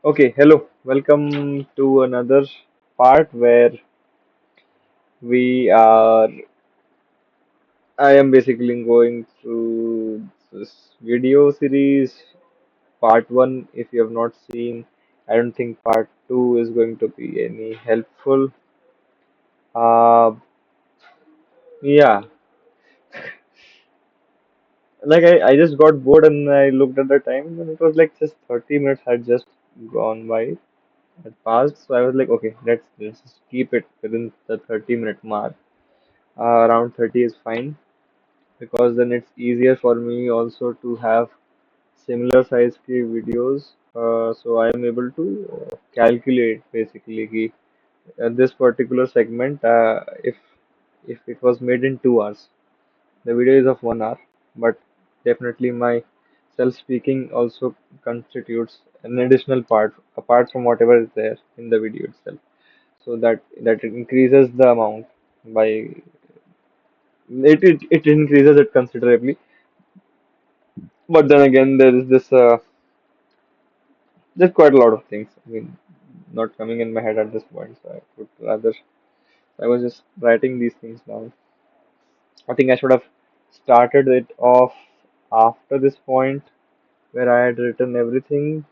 Okay, hello. Welcome to another part where we are. I am basically going through this video series, part one. If you have not seen, I don't think part two is going to be any helpful. Uh, yeah, I just got bored and I looked at the time and it was like just 30 minutes had just gone by, had passed. So I was like, okay, let's just keep it within the 30-minute mark. Around 30 is fine because then it's easier for me also to have similar size की videos. So I am able to calculate basically कि, this particular segment, if it was made in 2 hours, the video is of 1 hour, but definitely my self speaking also constitutes an additional part apart from whatever is there in the video itself. So that it increases the amount by it increases it considerably. But then again, there is this there's quite a lot of things. I mean, not coming in my head at this point, so I would rather. I was just writing these things down. I think I should have started it off after this point where I had written everything,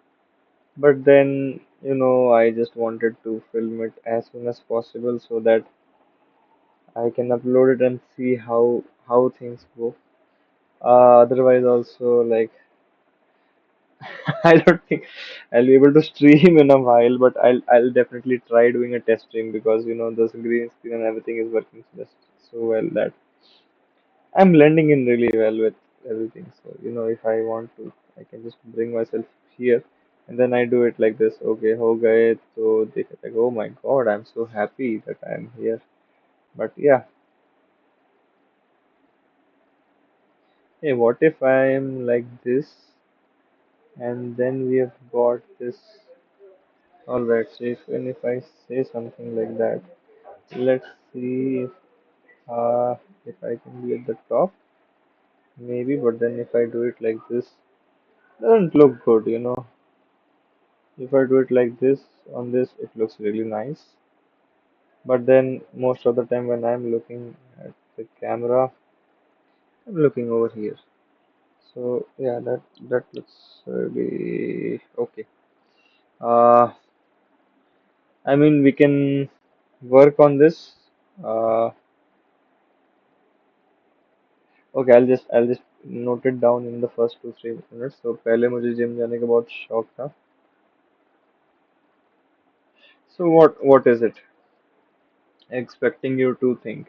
but then I just wanted to film it as soon as possible so that I can upload it and see how things go. Otherwise, also like I don't think I'll be able to stream in a while, but I'll definitely try doing a test stream because the green screen and everything is working just so well that I'm blending in really well with everything. So if I want to, I can just bring myself here and then I do it like this. Okay, हो गए तो they like, oh my God, I'm so happy that I'm here. But yeah, hey, what if I'm like this and then we have got this. All right, so if I say something like that. Let's see if I can be at the top, maybe. But then if I do it like this, doesn't look good. If I do it like this on this, it looks really nice. But then most of the time when I'm looking at the camera, I'm looking over here. So yeah, that looks really okay. Uh, I mean we can work on this. Uh, Okay, I'll just note it down in the first 2 3 minutes. So पहले मुझे gym जाने का बहुत शौक था. So what is it? Expecting you to think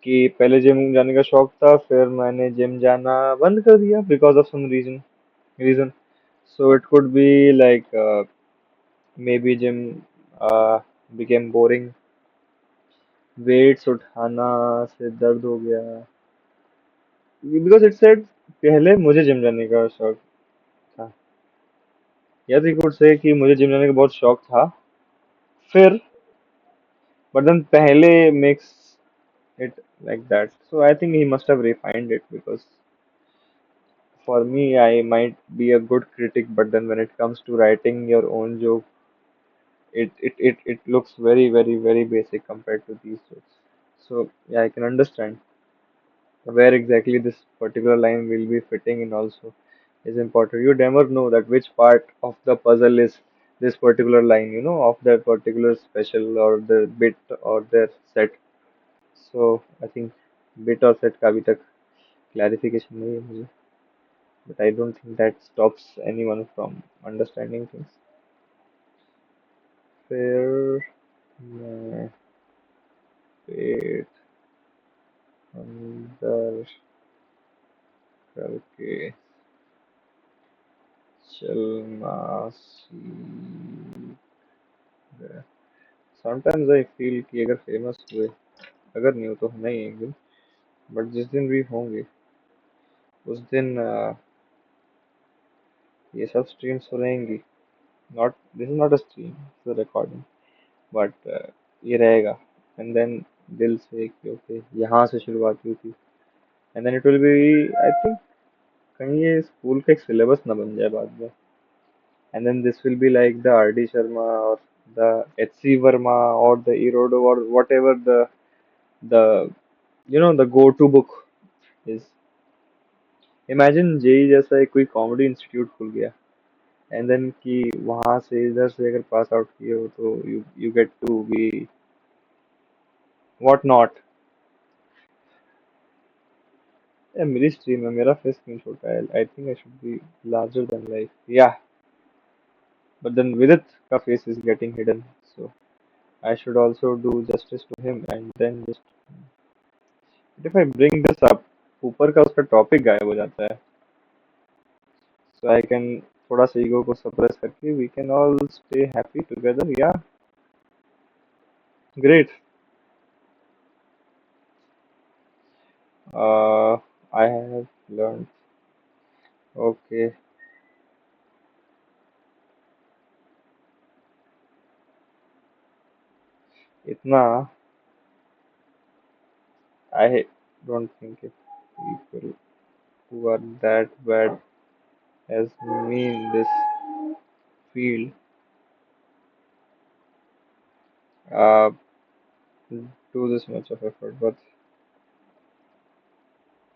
कि पहले gym जाने का शौक था फिर मैंने जिम जाना बंद कर दिया because of some reason. So it could be like maybe gym uh, became boring. Weights उठाना से दर्द हो गया. Because it said पहले मुझे जिम जाने का शौक था. या तो you could say कि मुझे जिम जाने का बहुत शौक था. फिर but then Pehle makes it like that. So I think he must have refined it because for me, I might be a good critic, but then when it comes to writing your own joke, it looks very, very, very basic compared to these jokes. So yeah, I can understand where exactly this particular line will be fitting in also is important. You never know that which part of the puzzle is this particular line, of that particular special or the bit or their set. So I think bit or set का अभी तक clarification नहीं है मुझे, but I don't think that stops anyone from understanding things. फिर मैं पेट अंदर करके चलना सीख गया. Sometimes I feel कि अगर फेमस हुए, अगर नहीं हो तो नहीं एक दिन, बट जिस दिन भी होंगे उस दिन ये सब स्ट्रीम्स हो रहेंगी. Not this is not a stream, it's a recording. But ये रहेगा एंड देन दिल से कि ओके यहाँ से शुरुआत हुई थी and then it will be I think कहीं ये स्कूल का एक सिलेबस ना बन जाए बाद में. and then this will be like the R.D. Sharma or the H.C. Verma or the Erodo or whatever the the go-to book is. Imagine JEE जैसा एक कोई कॉमेडी इंस्टीट्यूट खुल गया एंड देन कि वहां से इधर से अगर पास आउट किए हो तो you get to be what not. मेरी स्ट्रीम है, मेरा फेस क्यों छोटा है? I think I should be larger than life. या बट देन विदित का face is getting hidden, so I should also do justice to him and then just if I bring this up, ऊपर का उसका topic गायब हो जाता है. So I can थोड़ा सा ईगो को सप्रेस करके we can all stay happy together. Yeah, great. Uh, I have learned. Okay, इतना I don't think it people who are that bad as me in this field uh, do this much of effort, but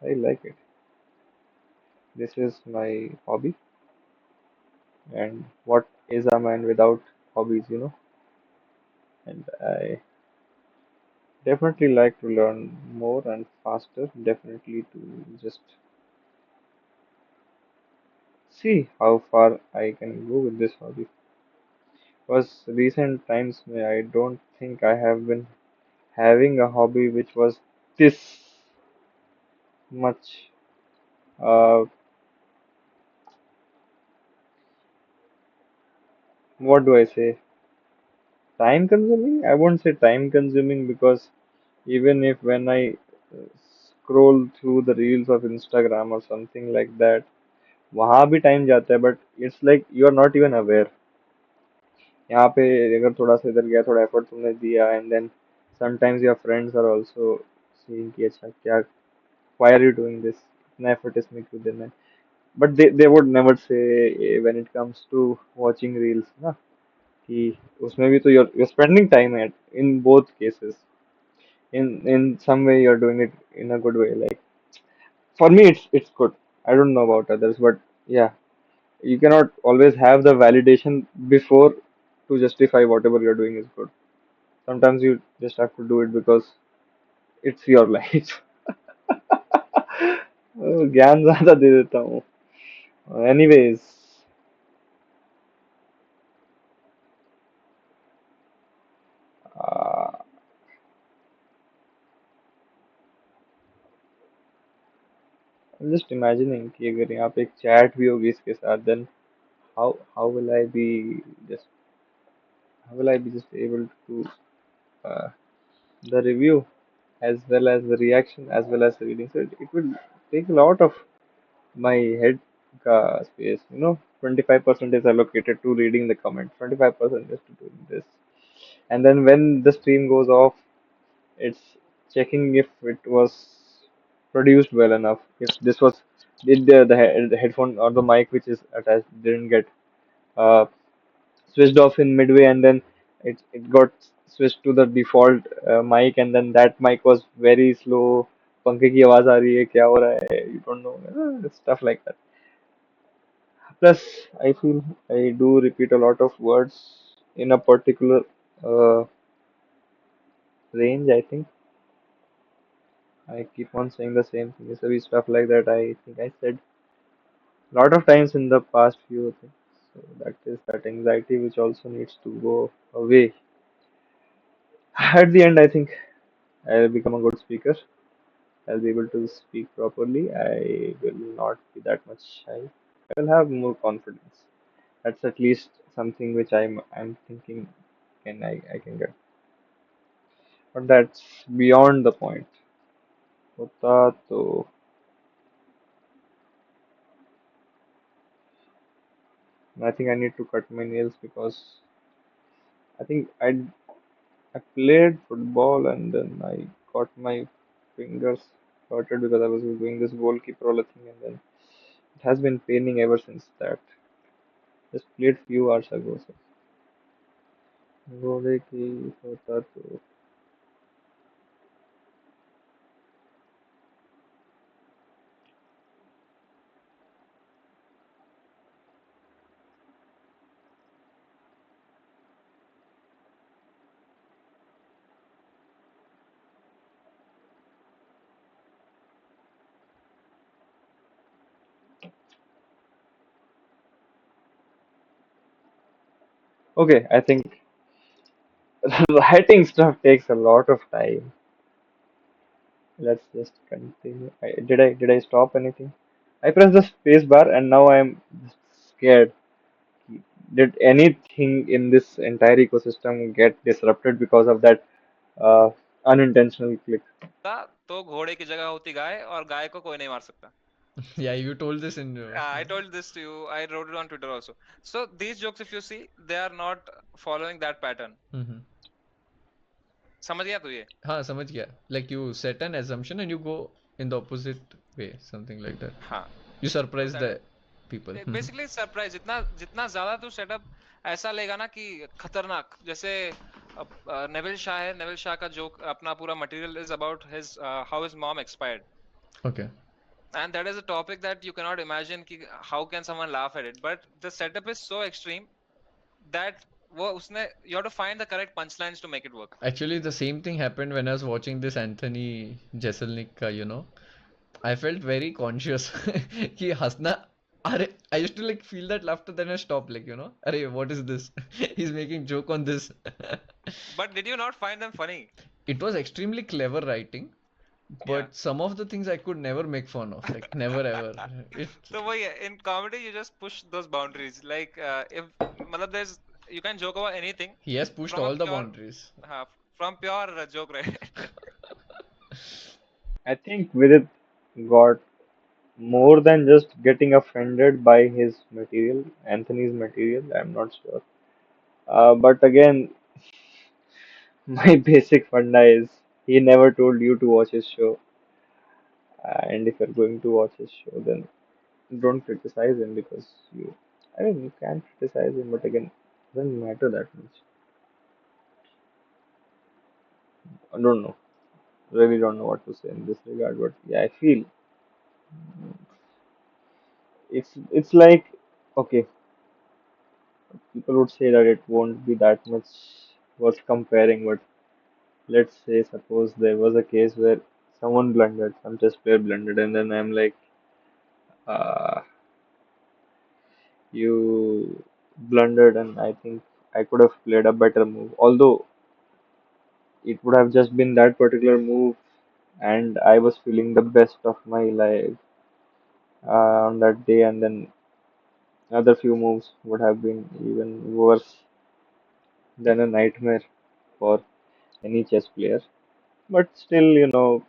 I like it. This is my hobby, and what is a man without hobbies? And I definitely like to learn more and faster, definitely to just see how far I can go with this hobby. Because recent times, I don't think I have been having a hobby which was this much, uh, what do I say, time consuming? I won't say time consuming because even if when I scroll through the reels of Instagram or something like that, वहां भी time जाता है, but it's like you are not even aware. यहाँ पे अगर थोड़ा सा इधर गया, थोड़ा एफर्ट तुमने दिया and then sometimes your friends are also seeing कि अच्छा क्या, why are you doing this, इतना एफर्ट इसमें क्यों देना है. But they would never say when it comes to watching reels ना, कि उसमें भी तो you're spending time at in both cases. In some way you're doing it in a good way. Like for me it's good. I don't know about others, but yeah, you cannot always have the validation before to justify whatever you're doing is good. Sometimes you just have to do it because it's your life. ज्ञान ज्यादा दे देता हूँ. Anyways, uh, I'm just imagining कि अगर यहाँ पे एक chat भी होगी इसके साथ, then how will I be just how will I be just able to uh, the review as well as the reaction as well as the reading. So it will take a lot of my head space. 25% is allocated to reading the comments, 25% is to doing this. And then when the stream goes off, it's checking if it was produced well enough. If this was, did the headphone or the mic which is attached didn't get uh, switched off in midway, and then it got switched to the default mic, and then that mic was very slow. पंखे की आवाज आ रही है, क्या हो रहा है, you don't know, stuff like that. Plus I feel I do repeat a lot of words in a particular uh, range. I think I keep on saying the same thing, so stuff like that I think I said a lot of times in the past few things. So that is that anxiety which also needs to go away. At the end, I think I'll become a good speaker. I'll be able to speak properly. I will not be that much shy. I will have more confidence. That's at least something which I'm thinking I can get. But that's beyond the point. होता तो I think I need to cut my nails because I think I played football and then I got my fingers hurted because I was doing this goalkeeper thing, and then it has been paining ever since that. Just played few hours ago. So. घोड़े की होता तो okay. I think writing stuff takes a lot of time. Let's just continue. Did I stop anything? I pressed the space bar and now I'm scared. Did anything in this entire ecosystem get disrupted because of that uh, unintentional click? था तो घोड़े की जगह होती गाय और गाय को कोई नहीं मार सकता. Yeah, you told this in I told this to you. I wrote it on Twitter also. So these jokes, if you see, they are not following that pattern. mm-hmm. समझ गया तू ये? हाँ समझ गया. Like you set an assumption and you go in the opposite way, something like that. हाँ. You So surprise that the is people. Mm-hmm. basically surprise. जितना जितना ज्यादा तू सेटअप ऐसा लेगा ना कि खतरनाक. जैसे नेविल शाह है. नेविल शाह का जोक अपना पूरा material is about his how his mom expired. Okay. And that is a topic that you cannot imagine कि how can someone laugh at it, but the setup is so extreme that वो उसने you have to find the correct punchlines to make it work. Actually, the same thing happened when I was watching this Anthony Jeselnik ka, I felt very conscious कि हंसना. अरे I used to like feel that laughter, then I stopped, like, अरे what is this? He's making joke on this. But did you not find them funny? It was extremely clever writing, Yeah. but some of the things I could never make fun of, like never ever. It So वही है, in comedy you just push those boundaries, like if मतलब there's you can joke about anything He has pushed from a all the pure boundaries. from pure joke, right? I think Vidit got more than just getting offended by his material, Anthony's material. I'm not sure. But again, my basic funda is he never told you to watch his show, and if you're going to watch his show, then don't criticize him because you. I mean, you can criticize him, but again, it doesn't matter that much. I don't know. Really don't know what to say in this regard, but yeah, I feel it's like okay, people would say that it won't be that much worth comparing, but let's say suppose there was a case where someone blundered, some chess player blundered, and then I'm like, uh, you blundered, and I think I could have played a better move. Although it would have just been that particular move, and I was feeling the best of my life on that day, and then other few moves would have been even worse than a nightmare for any chess player. But still,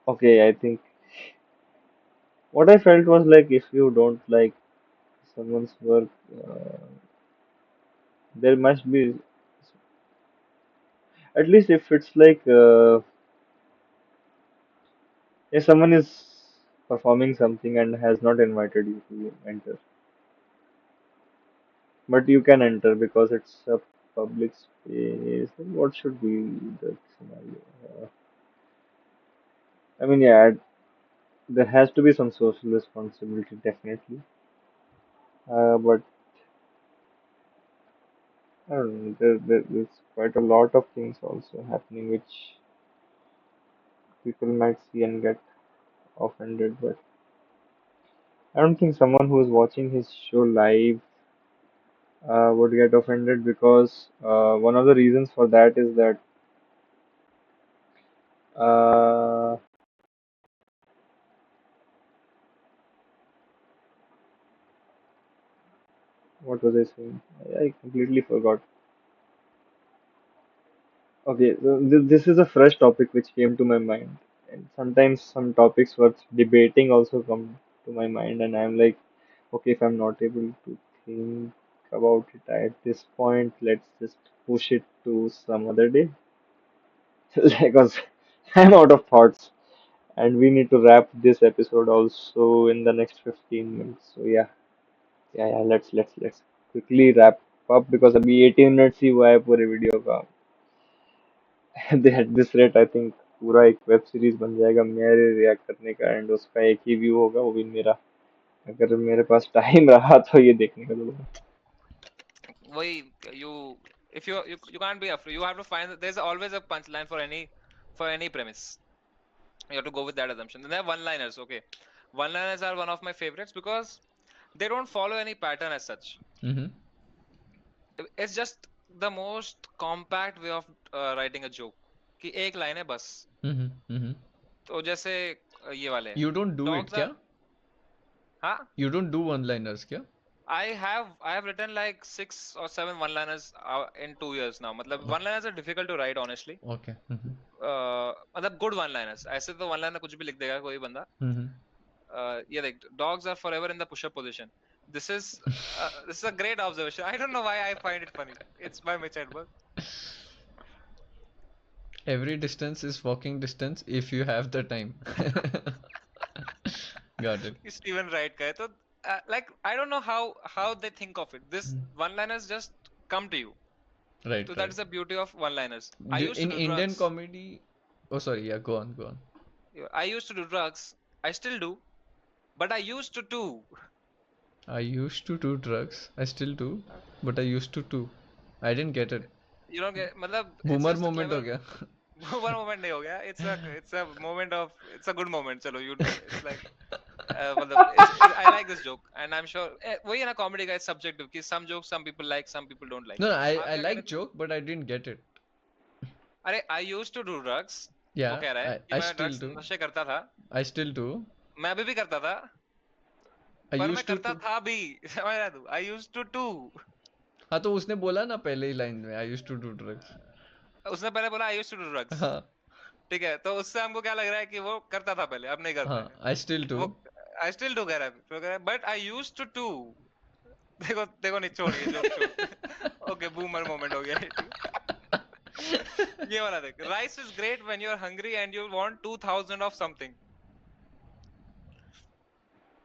okay, I think what I felt was like if you don't like someone's work, there must be, at least if it's like, if someone is performing something and has not invited you to enter, but you can enter because it's a public space, then what should be the scenario? I mean, yeah, there has to be some social responsibility, definitely. But I don't know, there's quite a lot of things also happening which people might see and get offended. But I don't think someone who is watching his show live would get offended because one of the reasons for that is that uh, what was I saying? I completely forgot. Okay, this is a fresh topic which came to my mind, and sometimes some topics worth debating also come to my mind, and I'm like, okay, if I'm not able to think about it at this point, let's just push it to some other day, because I'm out of thoughts, and we need to wrap this episode also in the next 15 minutes. So yeah, या let's quickly wrap up because अभी 18 minutes ही हुआ है पूरे video का. At this rate I think पूरा एक web series बन जाएगा मेरे रिएक्ट करने का, एंड उसका एक ही व्यू होगा, वो भी मेरा. अगर मेरे पास टाइम रहा तो ये देखने का जरूर. वही you if you can't be afraid, you have to find there's always a punchline for any premise. You have to go with that assumption. Then there are one liners. Okay, one liners are one of my favorites because they don't follow any pattern as such. Mm-hmm. It's just the most compact way of writing a joke कि एक line है बस. Mm-hmm. Mm-hmm. तो जैसे ये वाले You don't do it, dogs are. क्या? हाँ, You don't do one-liners, क्या? I have written like 6 or 7 one-liners in 2 years now. मतलब Oh, one-liners are difficult to write honestly. okay. Mm-hmm. मतलब good one-liners. ऐसे तो one-liner कुछ भी लिख देगा कोई बंदा. Mm-hmm. Yeah, like dogs are forever in the push-up position. This is this is a great observation. I don't know why I find it funny. It's by Mitch Hedberg. Every distance is walking distance if you have the time. Got it. Steven Wright का है तो like I don't know how they think of it. This Mm. one-liners just come to you. Right, So that right. is the beauty of one-liners. I Do, used to in do Indian drugs. comedy, oh sorry, yeah, go on, go on. I used to do drugs. I still do, but I used to too. I used to do drugs. I still do, but I used to too. I didn't get it. You don't get मतलब it's Boomer just a moment clever हो गया. one moment नहीं हो गया. It's a moment of it's a good moment. चलो it's like मतलब I like this joke and I'm sure वही है ना comedy का subjective कि some jokes some people like some people don't like. No, no, आप I क्या कह रहे like थे? joke, but I didn't get it. अरे I used to do drugs. वो Yeah, कह रहा है कि I मैं still drugs do. नशे करता था. I still do. मैं अभी भी करता था. I पर मैं used to करता too. था भी. समझ रहा तू? I used to too. हाँ तो उसने बोला ना पहले ही लाइन में I used to do drugs. उसने पहले बोला I used to do drugs. हाँ ठीक है तो उससे हमको क्या लग रहा है कि वो करता था पहले अब नहीं करता हाँ I still है do. वो आई स्टिल डू कह रहा है तो कह रहा है but I used to do देखो देखो नहीं छोड़ ये जोक छोड़ ओके बूमर मोमेंट हो गया ये ठीक। ये वाला देख rice is great when you are hungry and you want 2000 of something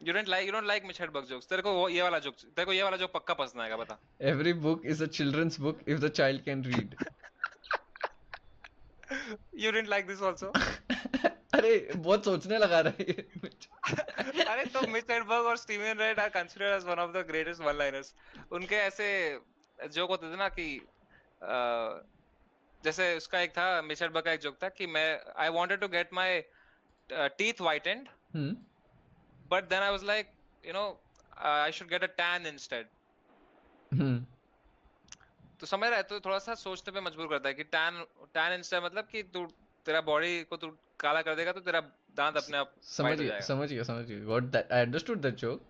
you don't like Mitch Hedberg jokes तेरे को ये वाला जोक तेरे को ये वाला जोक पक्का पसंद आएगा बता Every book is a children's book if the child can read. you didn't like this also अरे बहुत सोचने लगा रहा है ये. अरे तो मिच हेडबर्ग और Steven Wright are considered as one of the greatest one liners उनके ऐसे जोक होते थे ना कि जैसे उसका एक था मिच हेडबर्ग का एक जोक था कि मैं I wanted to get my teeth whitened Hmm. But then I was like you know I should get a tan instead Hmm. तो समझ रहा है तो थोड़ा सा सोचने पे मजबूर करता है कि टैन टैन इंस्टेड मतलब कि तू तेरा बॉडी को तू काला कर देगा तो तेरा दांत अपने आप व्हाइट हो जाएगा समझ गया what that I understood that joke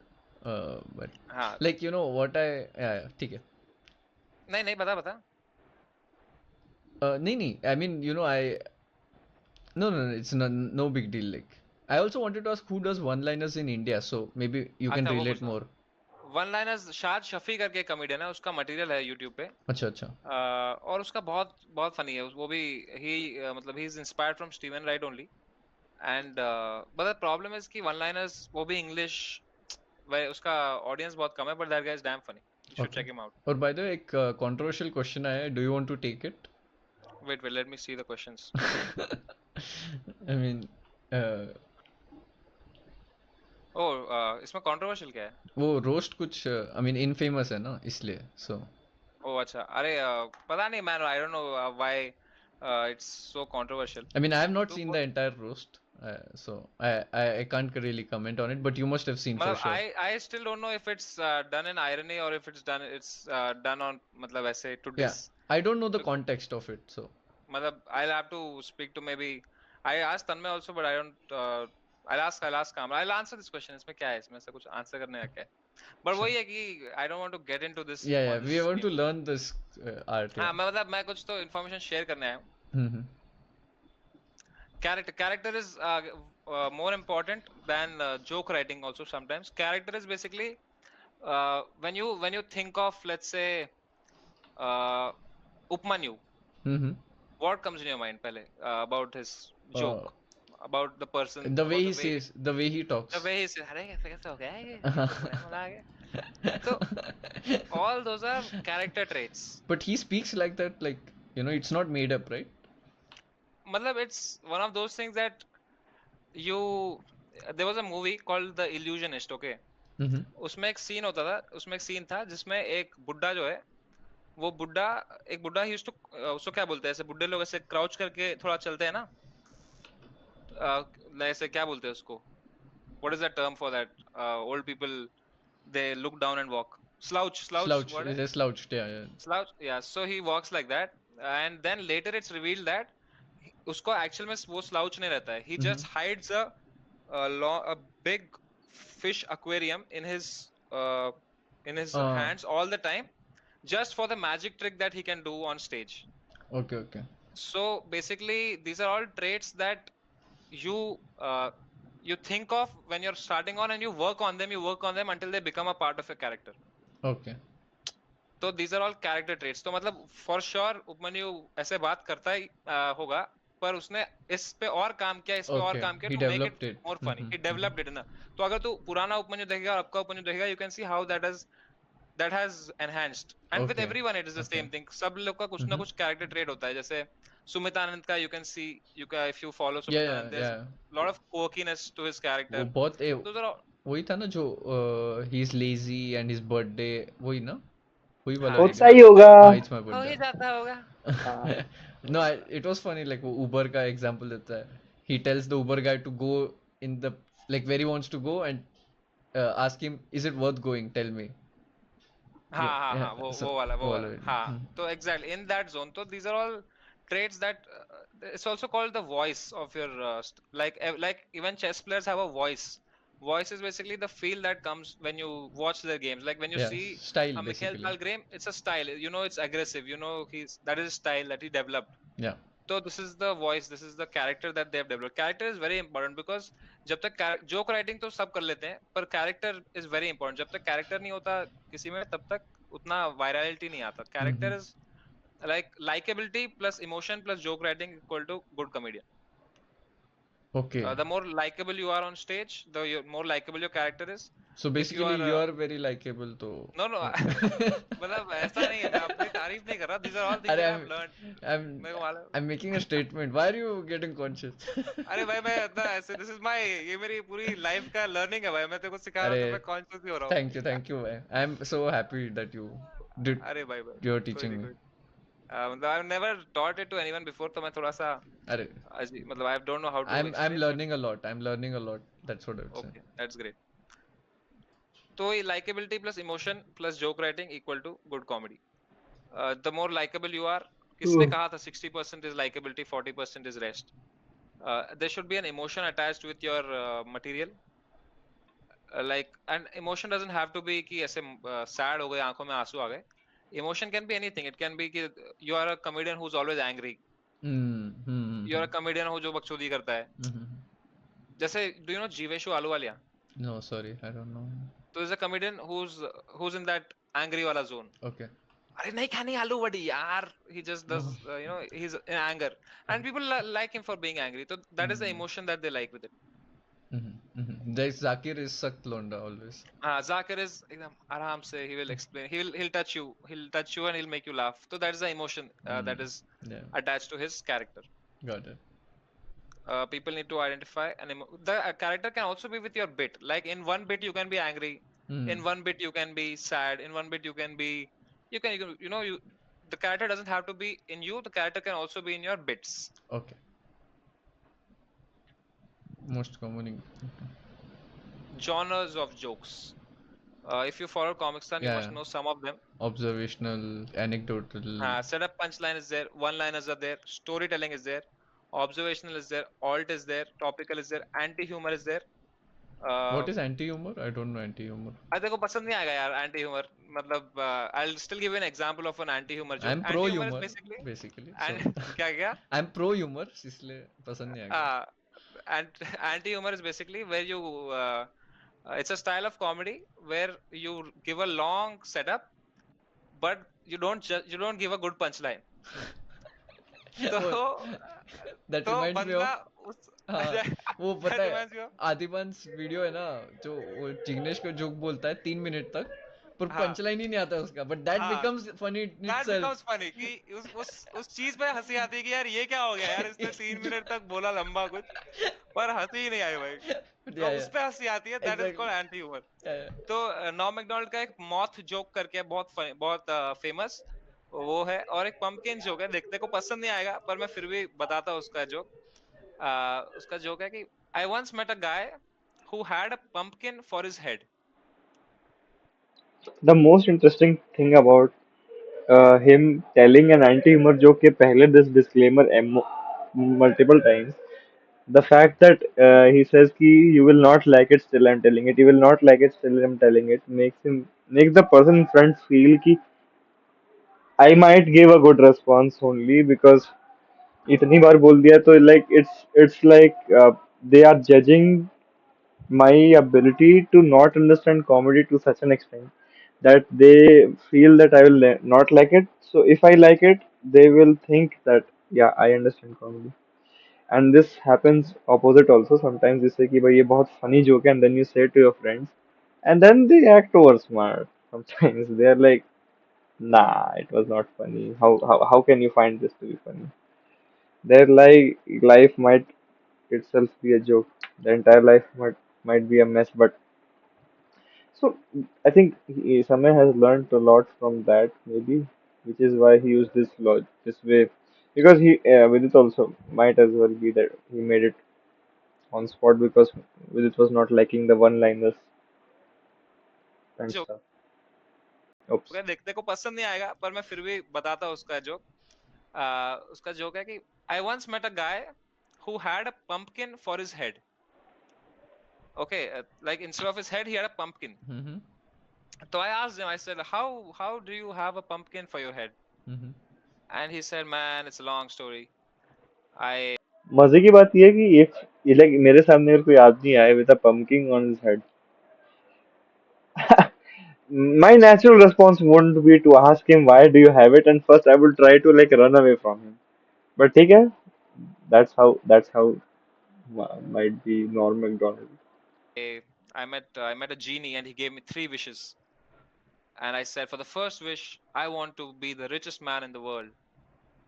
but हाँ like you know what I yeah, ठीक है नहीं नहीं बता बता नहीं I mean you know I no it's no big deal like I also wanted to ask who does one-liners in India so maybe you can अच्छा वो relate पूछना more वन लाइनर्स शाद शफी करके कॉमेडियन है उसका मटेरियल है YouTube पे अच्छा और उसका बहुत बहुत फनी है वो भी ही मतलब ही is inspired from Steven Wright only and but the problem is कि वन लाइनर्स वो भी इंग्लिश उसका ऑडियंस बहुत कम है but that guy is damn funny you should okay check him out और by the way एक controversial question आया है do you want to take it wait wait let me see the questions I mean oh इसमें controversial क्या है वो roast कुछ I mean infamous है ना इसलिए so ओ अच्छा अरे पता नहीं man I don't know why it's so controversial I mean, I have not तो seen the entire roast, so I can't really comment on it. But you must have seen for मतलब sure. I still don't know if it's done in irony or if it's done on मतलब ऐसे to Yeah, diss I don't know the तो context of it. So मतलब I'll have to speak to maybe I asked Tanmay also but I don't I'll ask Kamra I'll answer this question इसमें क्या है इसमें से कुछ answer करने का क्या है but sure. वही है कि I don't want to get into this Yeah, all we this want to game learn this art. हाँ Yeah. मैं मतलब मैं कुछ तो information share करने आया हूँ Mm-hmm. character is more important than joke writing also sometimes character is basically when you think of let's say Upmanyu Mm-hmm. what comes in your mind pehle about his joke about the person The way about he says, the way he the talks. way he says अरे कैसे कैसे हो गया ये कैसे हो गया मजा आ गया So all those are character traits. But he speaks like that, like, it's not made up, right? Matlab, it's one of those things that you there was a movie called The Illusionist, okay? Mm-hmm. उसमें एक scene था जिसमें एक बुड्ढा जो है, वो बुड्ढा एक बुड्ढा ही उसको उसको क्या बोलते हैं, ऐसे बुड्ढे लोग ऐसे क्राउच करके थोड़ा चलते हैं ना, ऐसे क्या बोलते हैं उसको, what is the term for that, old people they look down and walk, slouch slouch Slouch, word है, it is slouched, yeah, yeah. slouch, yeah, so he walks like that, and then later it's revealed that उसको actual में वो slouch नहीं रहता है, he Mm-hmm. just hides a big fish aquarium uh, in his Uh, hands all the time, just for the magic trick that he can do on stage. okay, okay. So basically these are all traits that you uh, you think of when you're starting on, and you work on them until they become a part of your character. Okay. तो these are all character traits. तो मतलब for sure Upmanyu ऐसे बात करता ही होगा, पर उसने इस पे और काम किया, इस पे और Okay. काम किया He to make it developed it. more funny. Mm-hmm. He developed it ना. तो अगर तू पुराना उपमन्यु देखेगा और अब का उपमन्यु देखेगा, you can see how that has enhanced. And with Okay. everyone it is the Okay. same thing. सब लोग का कुछ ना Mm-hmm. कुछ character trait होता है. जैसे सुमितानंद का you can see, if you follow Yeah, yeah, सुमितानंद, there's yeah. a lot of quirkiness to his वो character. बहुत Those are all, वही था ना जो he is lazy and his birthday, वही ना, वही वाला हाँ बहुत रील it's है। my सही होगा। birthday, हाँ, इट्स माय हो बर्थडे। ही जाता होगा. हाँ no, it was funny, like वो उबर का एग्जांपल देता है। He tells the Uber guy to go in the, like where he wants to go, and ask him is it worth going, tell me. हाँ हाँ हाँ, सो वो वो वाला, वाला। हाँ, तो exactly in that zone. तो these are all traits that it's also called the voice of your like even chess players have a voice. Voice is basically the feel that comes when you watch their games. Like when you या see style a Mikhail basically. Palgrim, it's a style. You know, it's aggressive. You know, that is his style that he developed. या So this is the voice, this is the character that they have developed. Character is very important because जब तक joke writing तो सब कर लेते हैं, पर character is very important. जब तक कैरेक्टर नहीं होता किसी में, तब तक उतना वायरलिटी नहीं आता. Character is like likability plus emotion plus joke writing equal to good comedian. Okay. The more likable you are on stage, the more likable your character is. So If you basically are you are very likable तो। no no मतलब ऐसा नहीं है, मैं अपनी तारीफ नहीं कर रहा. These are all things अरे that I I have learned. Am मेरे को मालूम. I am making a statement, why are you getting अरे भाई मैं कॉन्शियस? इतना ऐसे, दिस इज माय, ये मेरी पूरी लाइफ का लर्निंग है भाई. मैं तेरे को सिखा रहा अरे हूँ तो मैं कॉन्शियस भी हो रहा हूँ. थैंक यू भाई, I am so happy that you did, अरे भाई भाई, यू आर कोई टीचिंग नहीं मी। कोई. मतलब I never taught it to anyone before, तो मैं थोड़ा सा अरे मतलब I don't know how to I'm explain, but learning a lot. I'm learning a lot. That's what I would say. Okay that's great. तो ये likability plus emotion plus joke writing equal to good comedy. The more likable you are, किसने Ooh. कहा था 60% is likability, 40% is rest. There should be an emotion attached with your material. Like, and emotion doesn't have to be कि ऐसे sad हो गए, आंखों में आंसू आ गए. Emotion can be anything. It can be कि you are a comedian who's always angry. You are a comedian who जो बकचोदी करता है. जैसे do you know Jeeveshu Ahluwalia? No, sorry, I don't know. तो is a comedian who's in that angry वाला zone. Okay. अरे नहीं खानी आलू वड़ी यार. He just does he's in anger, and people like him for being angry. So that is the emotion that they like with it. There's Zakir is सख्त लोंडा always. Zakir is एकदम आराम से, he will explain, he'll touch you, and he'll make you laugh. So that is the emotion that is Yeah, attached to his character. got it. People need to identify the character can also be with your bit. Like in one bit you can be angry, in one bit you can be sad, in one bit you can be, you can the character doesn't have to be in you. The character can also be in your bits. Okay. Most common. Genres of jokes. If you follow Comicstan, you must Yeah. know some of them. Observational, anecdotal. Setup punchline is there, one-liners are there, storytelling is there, observational is there, alt is there, topical is there, anti-humor is there. What is anti-humor? I don't know anti-humor. तेरे को पसंद नहीं आएगा यार anti-humor. मतलब I'll still give you an example of an anti-humor joke. I'm pro Anti-humor is humor basically basically. and So क्या क्या? I'm pro humor, इसलिए पसंद नहीं आएगा. And anti-humor is basically where you it's a style of comedy where you give a long setup, but you don't give a good punchline. वो तो that तो reminds me बंदा ऑफ, उस हाँ, वो that पता है, reminds me of आदिमांस वीडियो है ना, जो वो जिग्नेश को जोक बोलता है 3 मिनट तक, पर हाँ पंचलाइन ही नहीं आता उसका, बट दैट हाँ becomes funny in that becomes itself. Funny कि उस चीज पे हंसी आती है कि यार ये क्या हो गया यार, इसने 3 मिनट तक बोला लंबा कुछ, पर हंसी ही नहीं आई भाई। तो या उस पे हंसी आती है, that is exactly, called anti humour. या तो नॉम मैकडोनाल्ड का एक मॉथ जोक करके है, बहुत फेमस वो है, और एक पंपकिन जोक है, देखने को पसंद नहीं आएगा पर मैं फिर भी बताता हूँ उसका जोक। उसका जोक है कि I once met a guy who had a pumpkin for his head. The most interesting thing about him telling an anti-humor joke के पहले this disclaimer multiple times. The fact that he says कि you will not like it still I'm telling it, you will not like it still I'm telling it, makes the person in front feel कि I might give a good response only because इतनी बार बोल दिया तो like it's like they are judging my ability to not understand comedy to such an extent that they feel that I will not like it. So if I like it, they will think that yeah, I understand comedy. And this happens opposite also. Sometimes you say कि भाई ये बहुत funny joke है, and then you say it to your friends, and then they act over smart. Sometimes they are like, nah, it was not funny. How can you find this to be funny? Their life might itself be a joke. The entire life might be a mess, but so I think Samay has learned a lot from that, maybe, which is why he used this way, because he Vidit also might as well be that he made it on spot because Vidit was not liking the one-liners and joke stuff. Oops. है, देखने को पसंद नहीं आएगा पर मैं फिर भी बताता हूँ उसका जोक। उसका जोक है कि I once met a guy who had a pumpkin for his head. Okay, like instead of his head he had a pumpkin. Hmm, So I asked him, I said, how do you have a pumpkin for your head? Hmm. And he said, man, it's a long story. I मजे की बात ये है कि ये like मेरे सामने अगर कोई आदमी आए with a pumpkin on his head, my natural response wouldn't be to ask him why do you have it, and first I would try to like run away from him. But ठीक है, that's how might be Norm Macdonald. I met a genie and he gave me 3 wishes. And I said, for the first wish, I want to be the richest man in the world.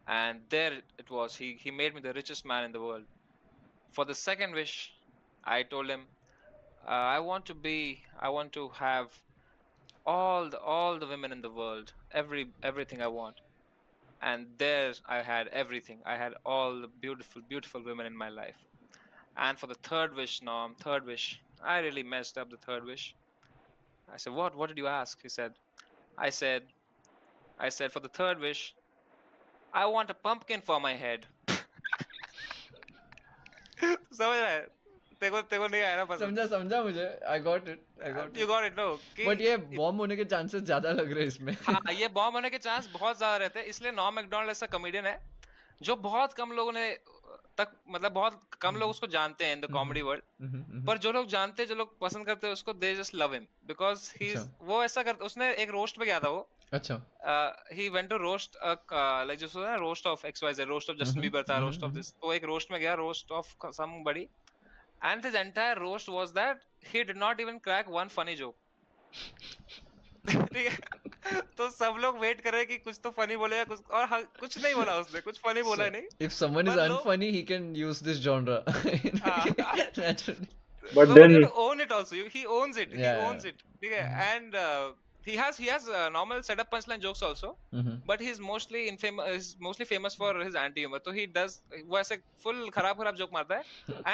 And there it was. He made me the richest man in the world. For the second wish, I told him, I want to have all the women in the world, everything I want. And there I had everything. I had all the beautiful women in my life. And for the third wish, Norm, third wish, I really messed up the third wish. I said, "What? What did you ask?" He said. I said, I said, for the third wish, I want a pumpkin for my head. समझ रहा है? तेरे को नहीं आया ना पसंद? समझा समझा मुझे, I got it, I got You it. got it, no? कि बट ये बॉम्ब होने के चांसेस ज्यादा लग रहे हैं इसमें। हाँ, ये बॉम्ब होने के चांस बहुत ज्यादा रहते हैं, इसलिए नॉर्म मैकडॉनल्ड ऐसा कॉमेडियन है जो बहुत कम लोगों ने तक, मतलब बहुत कम लोग उसको जानते हैं इन द कॉमेडी वर्ल्ड। पर जो लोग जानते हैं, जो लोग पसंद करते हैं उसको, they just love him because he अच्छा, वो ऐसा करता। उसने एक रोस्ट पे गया था वो, अच्छा। he went to roast like just roast of XYZ, roast of Justin Bieber था, roast of this, तो एक roast में गया, roast of somebody, and his entire roast was that he did not even crack one funny joke. ठीक है, तो सब लोग वेट कर रहे हैं कि कुछ तो फनी बोलेगा, कुछ, और कुछ नहीं बोला उसने, कुछ फनी बोला So नहीं। if someone is पर लोग unfunny, he can use this genre. हाँ, Naturally. But but you have then to own it also. He owns it. He Yeah, owns yeah. it. Okay? Mm-hmm. And he has normal setup punchline jokes also, Mm-hmm. but he's mostly mostly famous for his anti humor. तो he does वो ऐसे full खराब खराब joke मारता है,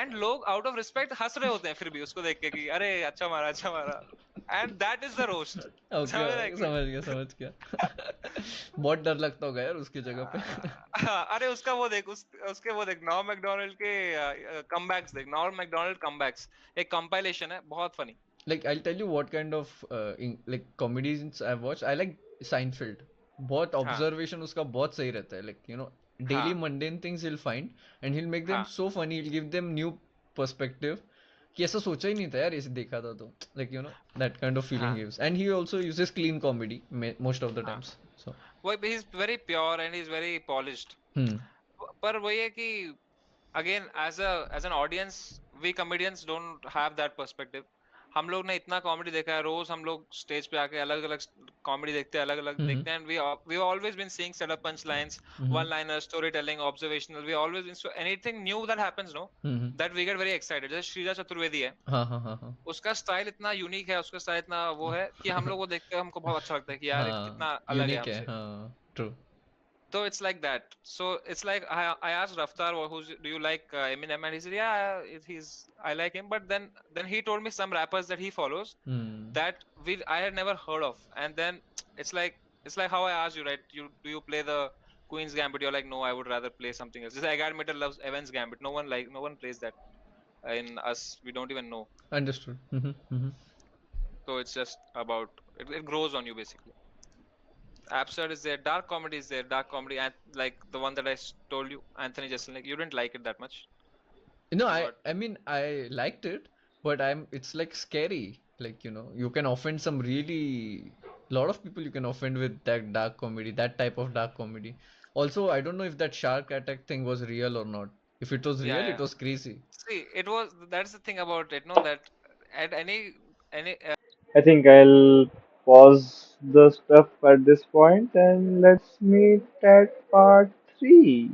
and लोग out of respect हंस रहे होते हैं फिर भी उसको देख के कि अरे अच्छा मारा, अच्छा मारा, and that is the roast. Okay, समझ रहा है कि समझ गया, समझ गया। बहुत डर लगता होगा यार उसकी जगह पे। अरे उसका वो देख, उसके वो देख, नॉर्म मैकडोनल्ड के कमबैक्स देख, नॉर्म मैकडोनल्ड कमबैक्स, एक कंपाइलेशन है, बहुत funny. Like I'll tell you what kind of like comedies I've watched. I like Seinfeld. बहुत हाँ observation उसका बहुत सही रहता है. Like you know, daily हाँ mundane things he'll find and he'll make them हाँ so funny. He'll give them new perspective. कि ऐसा सोचा ही नहीं था यार, इसे देखा था तो like you know that kind of feeling हाँ gives. And he also uses clean comedy most of the हाँ, times. So वो he's very pure and he's very polished. hmm. पर वही है कि again as an audience we comedians don't have that perspective. हम लोग ने इतना कॉमेडी देखा है, रोज हम लोग स्टेज पे आके अलग अलग कॉमेडी देखते हैं, अलग अलग Mm-hmm. देखते हैं. And we always been seeing setup punch lines, Mm-hmm. One liner, story telling, observational. We always been, so anything new that happens no, Mm-hmm. That we get very excited. जैसे श्रीजा चतुर्वेदी है, हाँ हाँ हाँ हाँ. उसका स्टाइल इतना यूनिक है, उसका स्टाइल इतना वो है कि हम लोग वो देखते हैं, हमको बहुत अच्छा लगता है कि यार ये हाँ कितना अलग है यूनिक है हमसे. हाँ. True. So it's like that. So it's like I asked Raftar, who's do you like Eminem, and he said, yeah, he's I like him. But then he told me some rappers that he follows Hmm. that we I had never heard of. And then it's like it's like how I asked you, right? You do you play the Queen's Gambit? You're like, no, I would rather play something else. Just like Agad Metal loves Evans Gambit. No one plays that in us. We don't even know. Understood. Mm-hmm. Mm-hmm. So it's just about it grows on you basically. Absurd is there, dark comedy is there, dark comedy, and like the one that told you, Anthony Jeselnik, you didn't like it that much, No, I but I mean I liked it, but it's like scary. Like, you can offend some really lot of people you can offend with that dark comedy, that type of dark comedy. Also, I don't know if that shark attack thing was real or not. If it was yeah, real, it yeah. was crazy. See, it was that's the thing about it, no, that at any I think I'll pause the stuff at this point and let's meet at part 3.